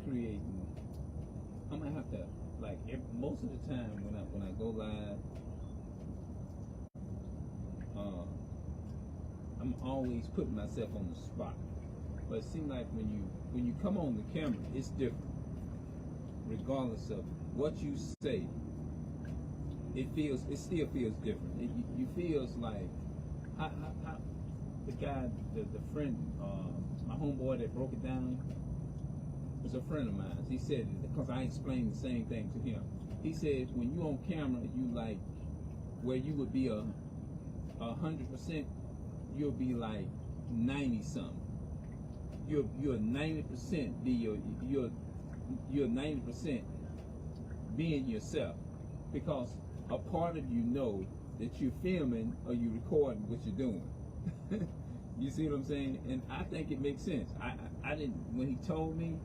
creating. I'm gonna have to like most of the time when I go live, uh, I'm always putting myself on the spot. But it seems like when you come on the camera, it's different. Regardless of what you say, it still feels different. You feels like how the guy, the friend, my homeboy that broke it down was a friend of mine. He said, because I explained the same thing to him. He said when you on camera, you like where you would be 100%, you'll be like 90 something. You're 90% be you're 90% being yourself, because a part of you know that you're filming or you're recording what you're doing. You see what I'm saying? And I think it makes sense. I didn't, when he told me,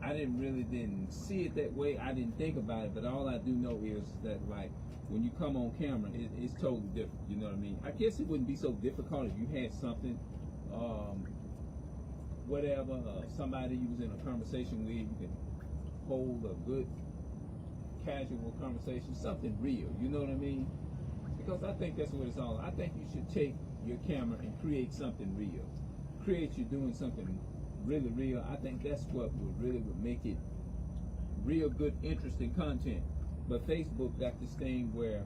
I didn't see it that way. I didn't think about it, but all I do know is that like when you come on camera, it's totally different. You know what I mean? I guess it wouldn't be so difficult if you had something, whatever, somebody you was in a conversation with, you can hold a good casual conversation, something real. You know what I mean? Because I think that's what it's all. I think you should take your camera and create something real. Create you doing something really real. I think that's what would make it real good, interesting content. But Facebook got this thing where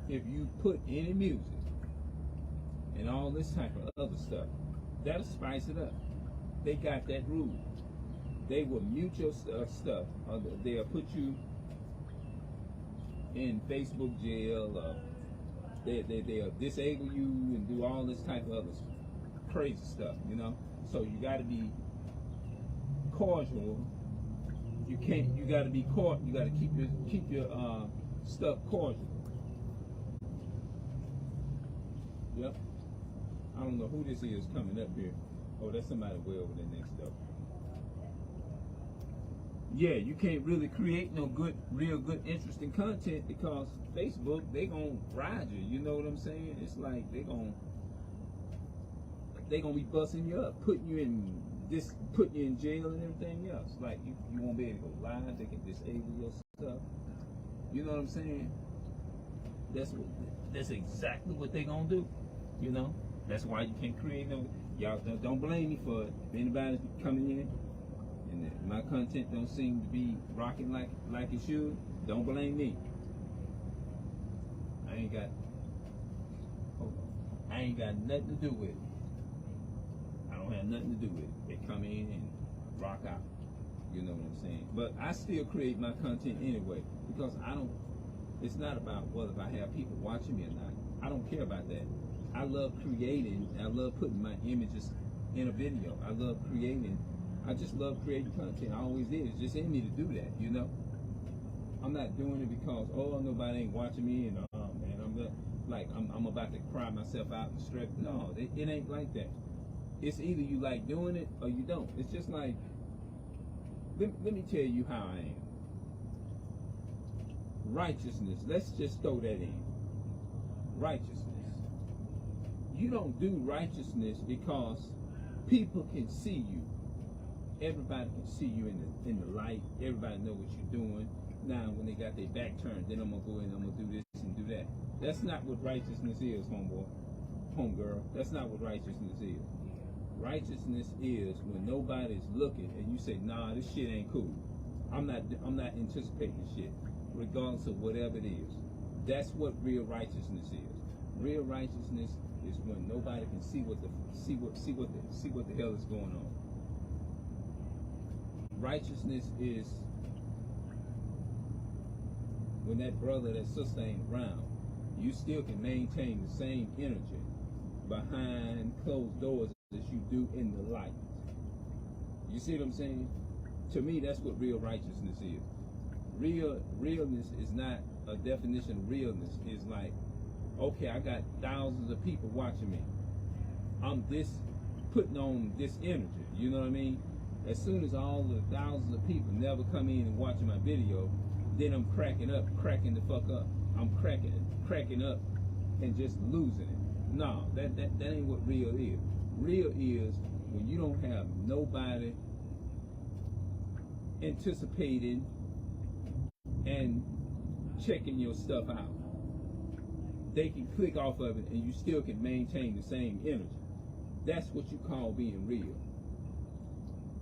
if you put any music and all this type of other stuff, that'll spice it up. They got that rule. They will mute your stuff. Or they'll put you in Facebook jail. They'll disable you and do all this type of other crazy stuff, you know. So you got to be cordial. You got to be caught. You got to keep your stuff cordial. Yep. I don't know who this is coming up here. Oh, that's somebody way over there next door. Yeah, you can't really create no real good, interesting content because Facebook, they gonna ride you. You know what I'm saying? It's like they gonna be busting you up, putting you in jail and everything else. Like you won't be able to go live. They can disable your stuff. You know what I'm saying? That's exactly what they gonna do. You know? That's why you can't create no. Y'all don't blame me for it. If anybody's coming in and my content don't seem to be rocking like it should, don't blame me. I ain't got nothing to do with it. I don't have nothing to do with it. They come in and rock out. You know what I'm saying? But I still create my content anyway because it's not about whether I have people watching me or not. I don't care about that. I love creating. I love putting my images in a video. I just love creating content. I always did. It's just in me to do that, you know. I'm not doing it because nobody ain't watching me and I'm about to cry myself out and stress. No, it ain't like that. It's either you like doing it or you don't. It's just like let me tell you how I am. Righteousness. Let's just throw that in. Righteousness. You don't do righteousness because people can see you. Everybody can see you in the light. Everybody know what you're doing. Now, when they got their back turned, then I'm gonna go in and I'm gonna do this and do that. That's not what righteousness is, homegirl. That's not what righteousness is. Righteousness is when nobody's looking and you say, "Nah, this shit ain't cool. I'm not anticipating shit, regardless of whatever it is." That's what real righteousness is. Real righteousness is when nobody can see what the hell is going on. Righteousness is when that brother, that sister ain't around, you still can maintain the same energy behind closed doors as you do in the light. You see what I'm saying? To me, that's what real righteousness is. Realness is not a definition of realness. It's like, okay, I got thousands of people watching me. I'm putting on this energy. You know what I mean? As soon as all the thousands of people never come in and watching my video, then I'm cracking the fuck up. I'm cracking up and just losing it. No, that ain't what real is. Real is when you don't have nobody anticipating and checking your stuff out, they can click off of it and you still can maintain the same energy. That's what you call being real.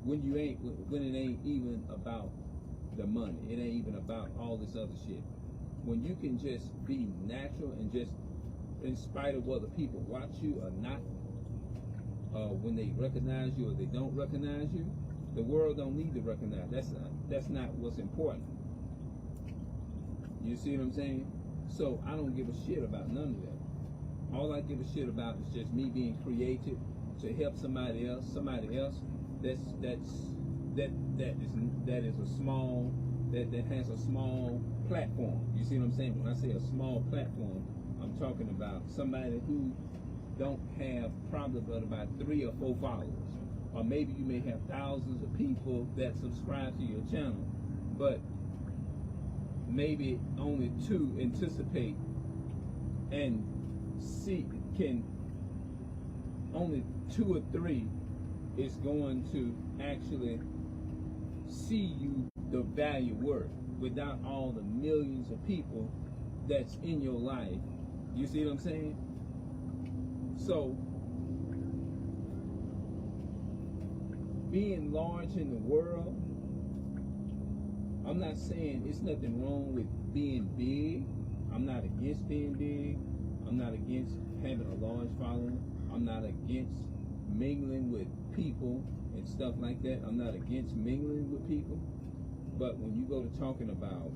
When it ain't even about the money, it ain't even about all this other shit. When you can just be natural and just, in spite of whether people watch you or not, when they recognize you or they don't recognize you, the world don't need to recognize. That's not what's important. You see what I'm saying? So I don't give a shit about none of that. All I give a shit about is just me being creative to help somebody else. That has a small platform. You see what I'm saying? When I say a small platform, I'm talking about somebody who don't have probably but about 3 or 4 followers, or maybe you may have thousands of people that subscribe to your channel, but maybe only 2 anticipate and see, can only 2 or 3 is going to actually see you the value worth, without all the millions of people that's in your life. You see what I'm saying? So being large in the world, I'm not saying it's nothing wrong with being big. I'm not against being big. I'm not against having a large following. I'm not against mingling with people and stuff like that. I'm not against mingling with people. But when you go to talking about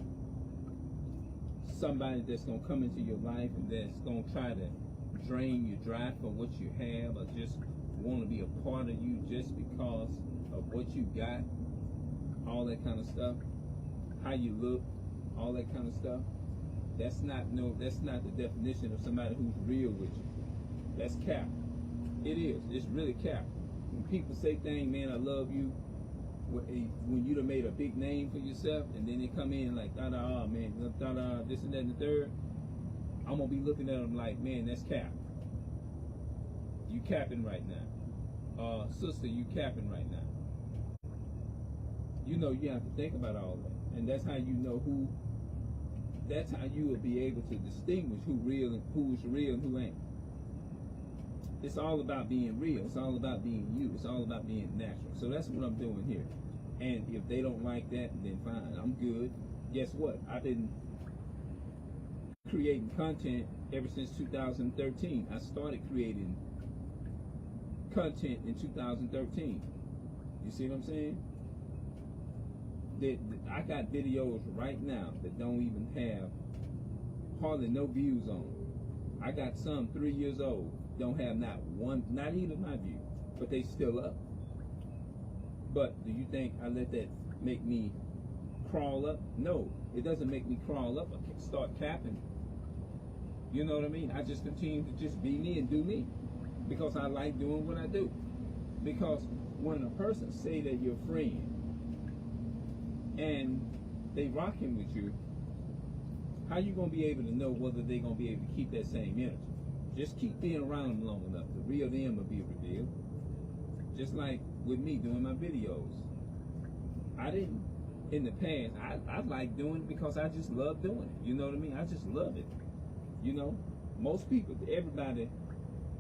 somebody that's going to come into your life and that's going to try to drain you dry for what you have, or just want to be a part of you just because of what you got, all that kind of stuff, how you look, all that kind of stuff, that's not the definition of somebody who's real with you. That's cap. It is. It's really cap. When people say things, man, I love you, when you done made a big name for yourself, and then they come in like, da-da, man, da-da, this and that and the third, I'm going to be looking at them like, man, that's cap. You capping right now. Sister, you capping right now. You know, you have to think about all that. And that's how you know that's how you will be able to distinguish who's real and who ain't. It's all about being real. It's all about being you. It's all about being natural. So that's what I'm doing here. And if they don't like that, then fine. I'm good. Guess what? I've been creating content ever since 2013. I started creating content in 2013. You see what I'm saying? I got videos right now that don't even have hardly no views on them. I got some 3 years old, don't have not one, not even my view, but they still up. But do you think I let that make me crawl up? No, it doesn't make me crawl up. I start capping. You know what I mean? I just continue to just be me and do me, because I like doing what I do. Because when a person say that you're a friend and they rocking with you, how you gonna be able to know whether they're gonna be able to keep that same energy? Just keep being around them long enough. The real them will be revealed. Just like with me doing my videos. I didn't, in the past, I like doing it because I just love doing it. You know what I mean? I just love it. You know, most people, everybody,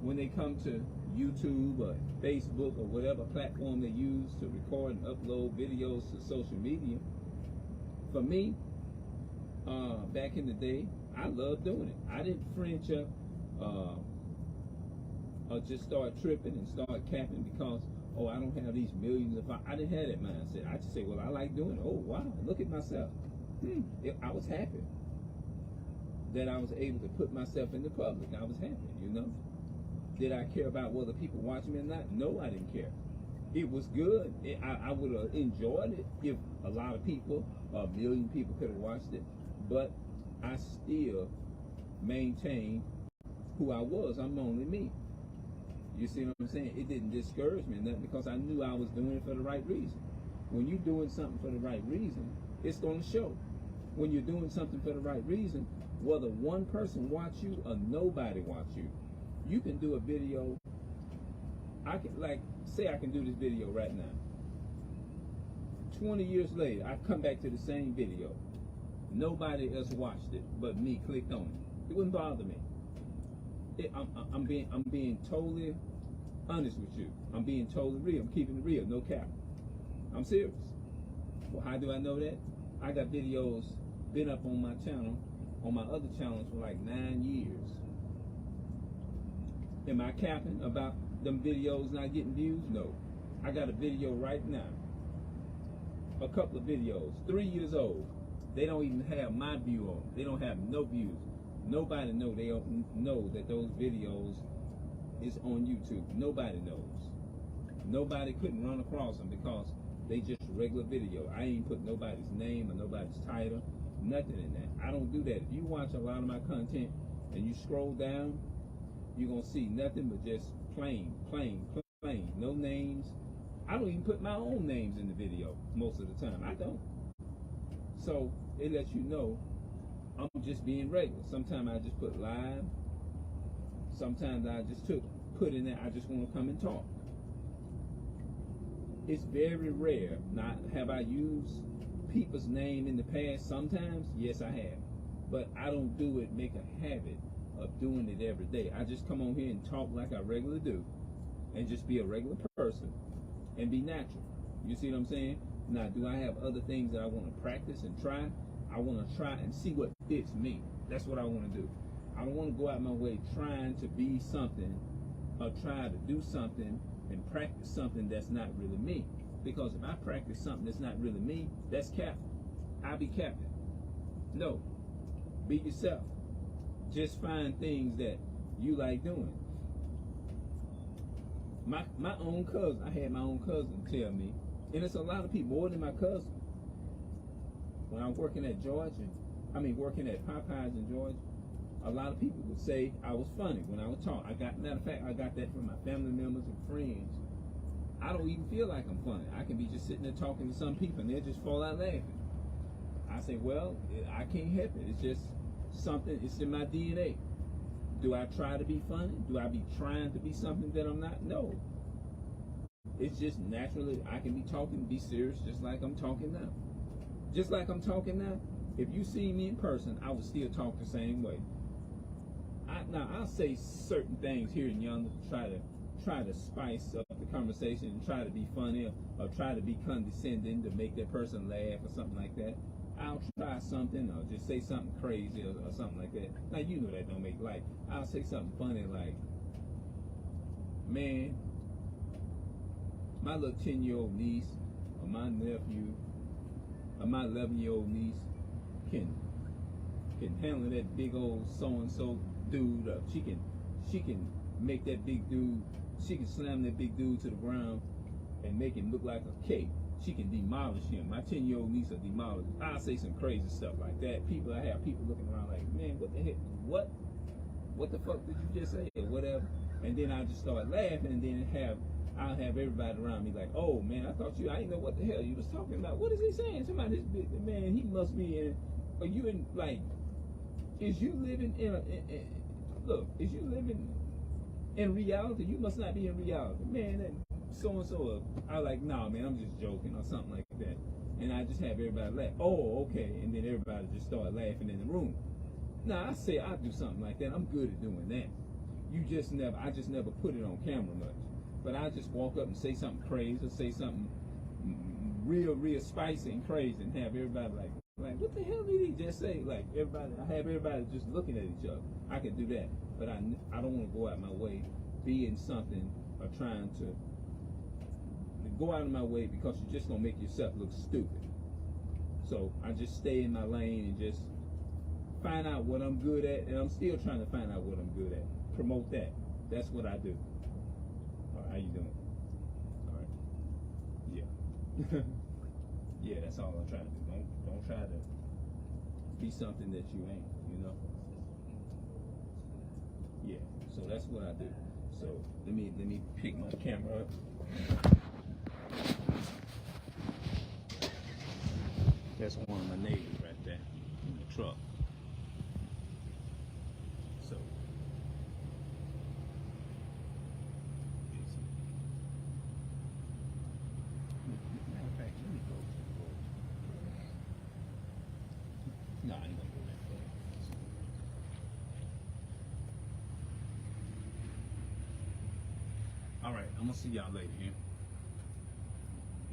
when they come to YouTube or Facebook or whatever platform they use to record and upload videos to social media, for me, back in the day, I loved doing it. I didn't fringe up or just start tripping and start capping because, oh, I don't have these millions of, I didn't have that mindset. I just say, well, I like doing it. Oh, wow, look at myself. I was happy that I was able to put myself in the public. I was happy, you know. Did I care about whether people watch me or not? No, I didn't care. It was good. I would have enjoyed it if a lot of people, a million people could have watched it. But I still maintained who I was. I'm only me. You see what I'm saying? It didn't discourage me, nothing, because I knew I was doing it for the right reason. When you're doing something for the right reason, it's going to show. When you're doing something for the right reason, whether one person watch you or nobody watch you, you can do a video I can, like, say I can do this video right now. 20 years later, I come back to the same video. Nobody else watched it but me clicked on it. It wouldn't bother me. I'm being totally honest with you. I'm being totally real. I'm keeping it real, no cap. I'm serious. Well, how do I know that? I got videos been up on my channel, on my other channels for like 9 years. Am I capping about them videos not getting views? No. I got a video right now. A couple of videos, 3 years old. They don't even have my view on them. They don't have no views. Nobody know. They don't know that those videos is on YouTube. Nobody knows. Nobody couldn't run across them because they just regular video. I ain't put nobody's name or nobody's title, nothing in that. I don't do that. If you watch a lot of my content and you scroll down, you're gonna see nothing but just plain. No names. I don't even put my own names in the video most of the time. I don't. So it lets you know I'm just being regular. Sometimes I just put live. Sometimes I just put in there, I just want to come and talk. It's very rare. Now, have I used people's name in the past? Sometimes, yes, I have. But I don't do it, make a habit of doing it every day. I just come on here and talk like I regularly do and just be a regular person and be natural. You see what I'm saying? Now, do I have other things that I want to practice and try? I want to try and see what fits me. That's what I want to do. I don't want to go out my way trying to be something or try to do something and practice something that's not really me. Because if I practice something that's not really me, that's capping. I'll be capping. No. Be yourself. Just find things that you like doing. My own cousin, I had my own cousin tell me, and it's a lot of people, more than my cousin. When I was working at working at Popeyes in Georgia, a lot of people would say I was funny when I would talk. Matter of fact, I got that from my family members and friends. I don't even feel like I'm funny. I can be just sitting there talking to some people and they'll just fall out laughing. I say, well, I can't help it. It's just something, it's in my DNA. Do I try to be funny? Do I be trying to be something that I'm not? No. It's just naturally, I can be talking, be serious, just like I'm talking now. Just like I'm talking now, if you see me in person, I would still talk the same way. Now, I'll say certain things here and yonder to try to spice up the conversation and try to be funny or try to be condescending to make that person laugh or something like that. I'll try something or just say something crazy or something like that. Now, you know that don't make life. I'll say something funny like, man, my little 10-year-old niece or my nephew or my 11-year-old niece can handle that big old so-and-so dude up. She can make that big dude, she can slam that big dude to the ground and make him look like a cake. She can demolish him. My 10-year-old niece will demolish him. I'll say some crazy stuff like that. I have people looking around like, man, what the heck? What the fuck did you just say? Or whatever. And then I'll just start laughing and then I'll have everybody around me like, oh man, I didn't know what the hell you was talking about. What is he saying? Somebody, this big man, he must be in, are you in, like, is you living is you living in reality? You must not be in reality. Man, that so-and-so, I like, nah, man, I'm just joking or something like that. And I just have everybody laugh. Oh, okay. And then everybody just start laughing in the room. Now, I say I do something like that. I'm good at doing that. I just never put it on camera much. But I just walk up and say something crazy or say something real spicy and crazy and have everybody like, what the hell did he just say? Like, I have everybody just looking at each other. I can do that. But I don't want to go out my way being something or trying to go out of my way because you're just going to make yourself look stupid. So I just stay in my lane and just find out what I'm good at, and I'm still trying to find out what I'm good at. Promote that. That's what I do. All right, how you doing? All right. Yeah. Yeah, that's all I'm trying to do. Don't try to be something that you ain't, you know? Yeah, so that's what I do. So let me pick my camera up. That's one of my neighbors right there in the truck. So All right, I'm gonna see y'all later. Yeah.